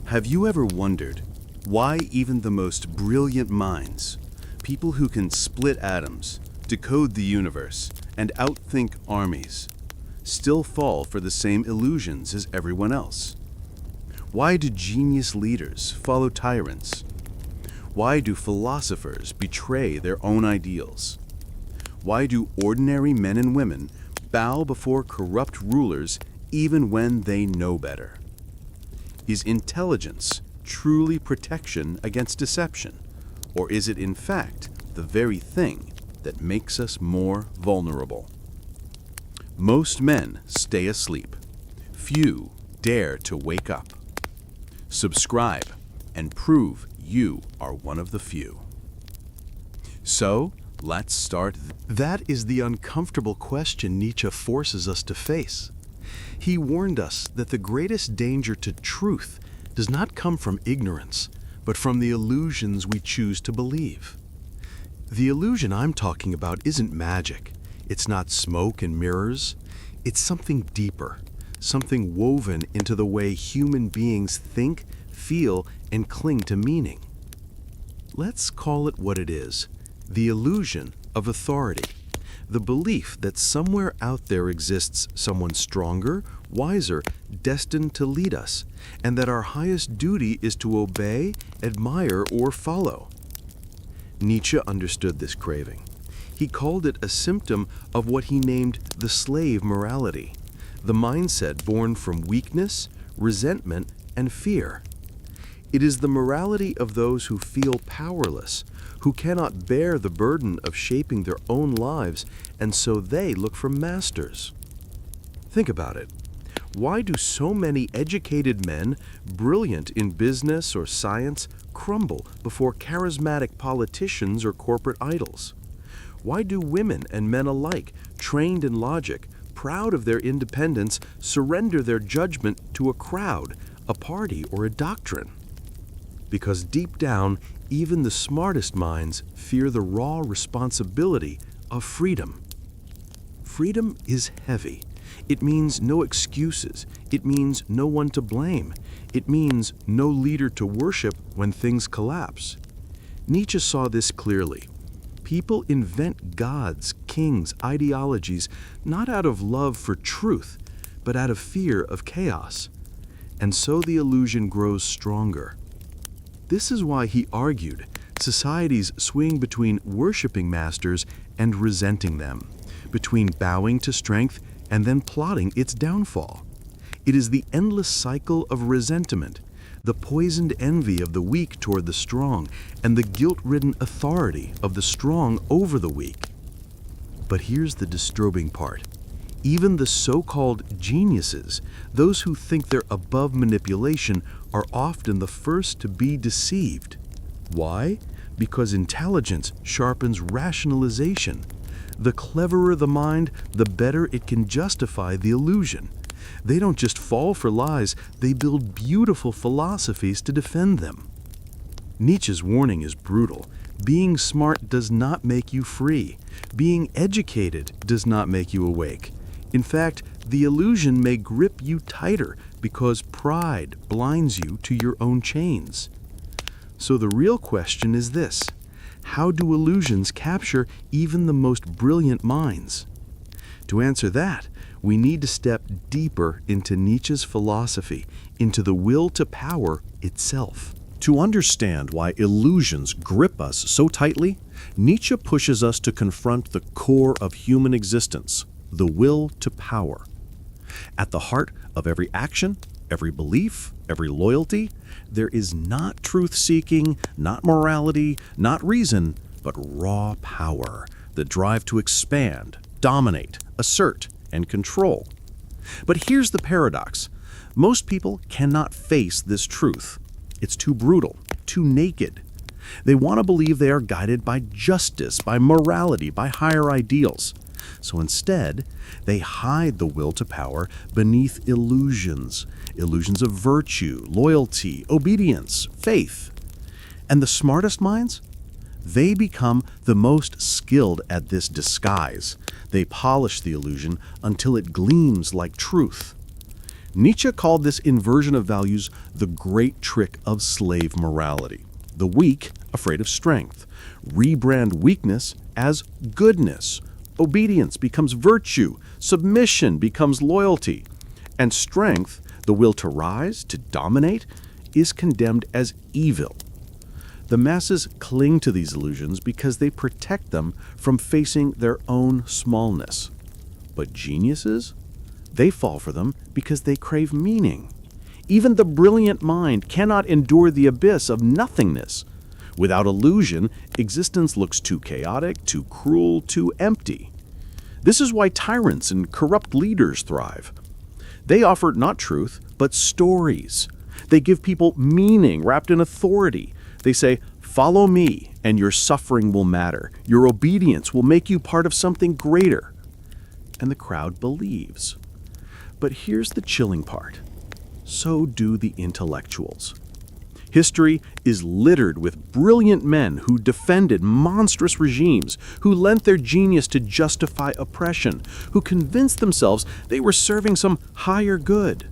Have you ever wondered why even the most brilliant minds, people who can split atoms, decode the universe, and outthink armies, still fall for the same illusions as everyone else? Why do genius leaders follow tyrants? Why do philosophers betray their own ideals? Why do ordinary men and women bow before corrupt rulers even when they know better? Is intelligence truly protection against deception, or is it in fact the very thing that makes us more vulnerable? Most men stay asleep. Few dare to wake up. Subscribe and prove you are one of the few. So, let's start. That is the uncomfortable question Nietzsche forces us to face. He warned us that the greatest danger to truth does not come from ignorance, but from the illusions we choose to believe. The illusion I'm talking about isn't magic. It's not smoke and mirrors. It's something deeper, something woven into the way human beings think, feel, and cling to meaning. Let's call it what it is: the illusion of authority. The belief that somewhere out there exists someone stronger, wiser, destined to lead us, and that our highest duty is to obey, admire, or follow. Nietzsche understood this craving. He called it a symptom of what he named the slave morality, the mindset born from weakness, resentment, and fear. It is the morality of those who feel powerless, who cannot bear the burden of shaping their own lives, and so they look for masters. Think about it. Why do so many educated men, brilliant in business or science, crumble before charismatic politicians or corporate idols? Why do women and men alike, trained in logic, proud of their independence, surrender their judgment to a crowd, a party, or a doctrine? Because deep down, even the smartest minds fear the raw responsibility of freedom. Freedom is heavy. It means no excuses. It means no one to blame. It means no leader to worship when things collapse. Nietzsche saw this clearly. People invent gods, kings, ideologies, not out of love for truth, but out of fear of chaos. And so the illusion grows stronger. This is why he argued societies swing between worshiping masters and resenting them, between bowing to strength and then plotting its downfall. It is the endless cycle of resentment, the poisoned envy of the weak toward the strong, and the guilt-ridden authority of the strong over the weak. But here's the disturbing part. Even the so-called geniuses, those who think they're above manipulation, are often the first to be deceived. Why? Because intelligence sharpens rationalization. The cleverer the mind, the better it can justify the illusion. They don't just fall for lies, they build beautiful philosophies to defend them. Nietzsche's warning is brutal. Being smart does not make you free. Being educated does not make you awake. In fact, the illusion may grip you tighter because pride blinds you to your own chains. So the real question is this: how do illusions capture even the most brilliant minds? To answer that, we need to step deeper into Nietzsche's philosophy, into the will to power itself. To understand why illusions grip us so tightly, Nietzsche pushes us to confront the core of human existence, the will to power. At the heart of every action, every belief, every loyalty, there is not truth-seeking, not morality, not reason, but raw power, the drive to expand, dominate, assert, and control. But here's the paradox. Most people cannot face this truth. It's too brutal, too naked. They want to believe they are guided by justice, by morality, by higher ideals. So instead, they hide the will to power beneath illusions of virtue, loyalty, obedience, faith. And the smartest minds? They become the most skilled at this disguise. They polish the illusion until it gleams like truth. Nietzsche called this inversion of values the great trick of slave morality. The weak, afraid of strength, rebrand weakness as goodness. Obedience becomes virtue, submission becomes loyalty, and strength, the will to rise, to dominate, is condemned as evil. The masses cling to these illusions because they protect them from facing their own smallness. But geniuses? They fall for them because they crave meaning. Even the brilliant mind cannot endure the abyss of nothingness. Without illusion, existence looks too chaotic, too cruel, too empty. This is why tyrants and corrupt leaders thrive. They offer not truth, but stories. They give people meaning wrapped in authority. They say, "Follow me, and your suffering will matter. Your obedience will make you part of something greater." And the crowd believes. But here's the chilling part. So do the intellectuals. History is littered with brilliant men who defended monstrous regimes, who lent their genius to justify oppression, who convinced themselves they were serving some higher good.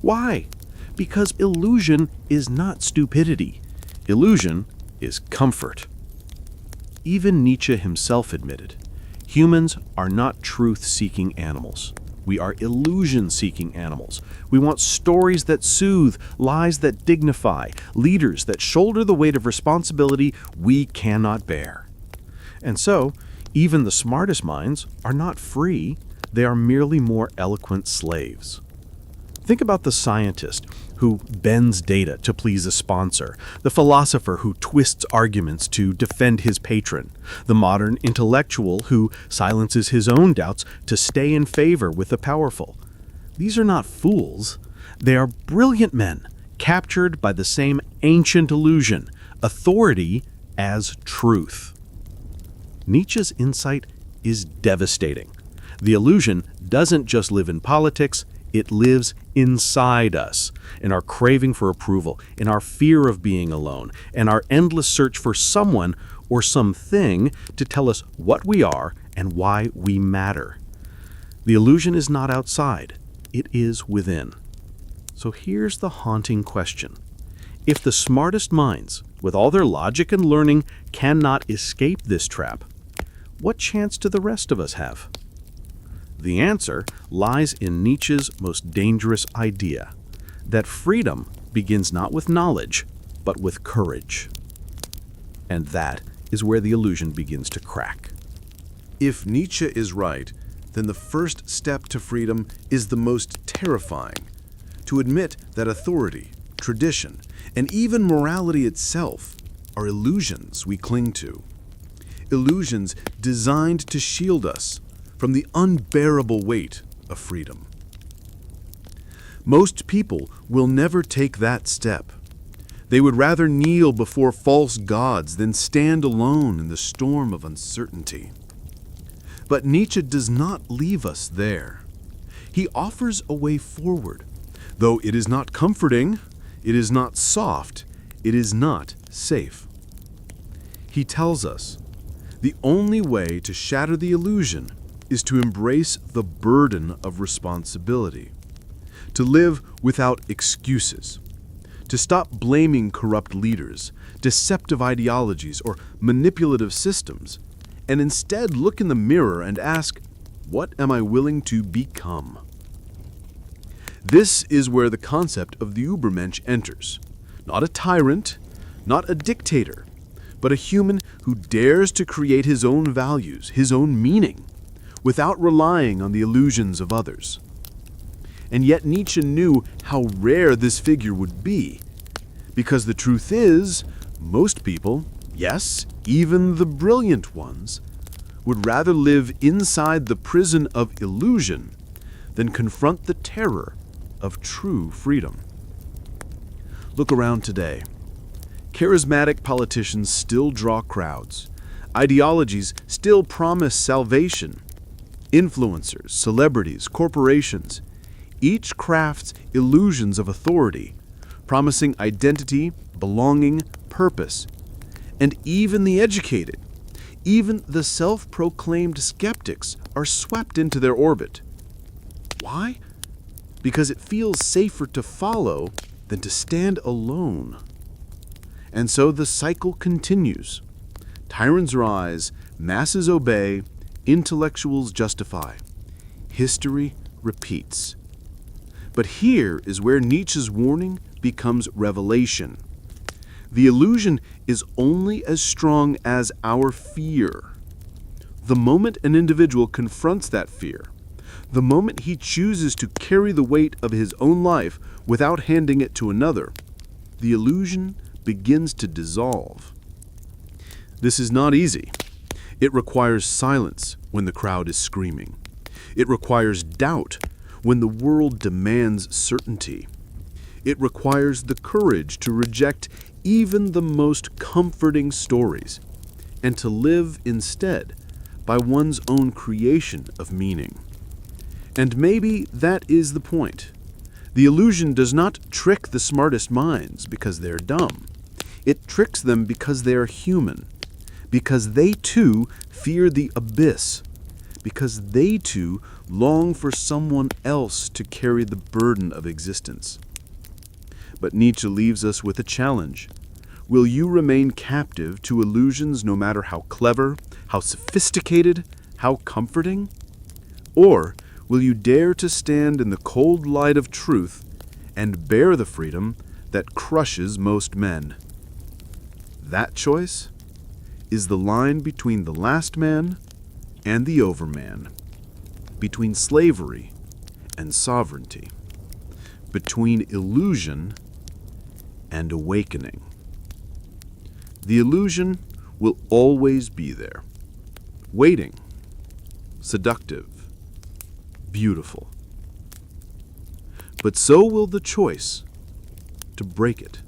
Why? Because illusion is not stupidity. Illusion is comfort. Even Nietzsche himself admitted, humans are not truth-seeking animals. We are illusion-seeking animals. We want stories that soothe, lies that dignify, leaders that shoulder the weight of responsibility we cannot bear. And so, even the smartest minds are not free. They are merely more eloquent slaves. Think about the scientist who bends data to please a sponsor, the philosopher who twists arguments to defend his patron, the modern intellectual who silences his own doubts to stay in favor with the powerful. These are not fools. They are brilliant men, captured by the same ancient illusion, authority as truth. Nietzsche's insight is devastating. The illusion doesn't just live in politics, it lives inside us, in our craving for approval, in our fear of being alone, and our endless search for someone or something to tell us what we are and why we matter. The illusion is not outside, it is within. So here's the haunting question. If the smartest minds, with all their logic and learning, cannot escape this trap, what chance do the rest of us have? The answer lies in Nietzsche's most dangerous idea, that freedom begins not with knowledge, but with courage. And that is where the illusion begins to crack. If Nietzsche is right, then the first step to freedom is the most terrifying. To admit that authority, tradition, and even morality itself are illusions we cling to. Illusions designed to shield us from the unbearable weight of freedom. Most people will never take that step. They would rather kneel before false gods than stand alone in the storm of uncertainty. But Nietzsche does not leave us there. He offers a way forward. Though it is not comforting, it is not soft, it is not safe. He tells us, the only way to shatter the illusion is to embrace the burden of responsibility, to live without excuses, to stop blaming corrupt leaders, deceptive ideologies, or manipulative systems, and instead look in the mirror and ask, what am I willing to become? This is where the concept of the Übermensch enters. Not a tyrant, not a dictator, but a human who dares to create his own values, his own meaning, without relying on the illusions of others. And yet Nietzsche knew how rare this figure would be, because the truth is, most people, yes, even the brilliant ones, would rather live inside the prison of illusion than confront the terror of true freedom. Look around today. Charismatic politicians still draw crowds. Ideologies still promise salvation. Influencers, celebrities, corporations, each crafts illusions of authority, promising identity, belonging, purpose. And even the educated, even the self-proclaimed skeptics are swept into their orbit. Why? because it feels safer to follow than to stand alone. And so the cycle continues. Tyrants rise, masses obey, intellectuals justify. History repeats. But here is where Nietzsche's warning becomes revelation. The illusion is only as strong as our fear. The moment an individual confronts that fear, the moment he chooses to carry the weight of his own life without handing it to another, the illusion begins to dissolve. This is not easy. It requires silence when the crowd is screaming. It requires doubt when the world demands certainty. It requires the courage to reject even the most comforting stories and to live instead by one's own creation of meaning. And maybe that is the point. The illusion does not trick the smartest minds because they're dumb. It tricks them because they are human, because they too fear the abyss, because they too long for someone else to carry the burden of existence. But Nietzsche leaves us with a challenge. Will you remain captive to illusions no matter how clever, how sophisticated, how comforting? Or will you dare to stand in the cold light of truth and bear the freedom that crushes most men? That choice is the line between the last man and the overman, between slavery and sovereignty, between illusion and awakening. The illusion will always be there, waiting, seductive, beautiful. But so will the choice to break it.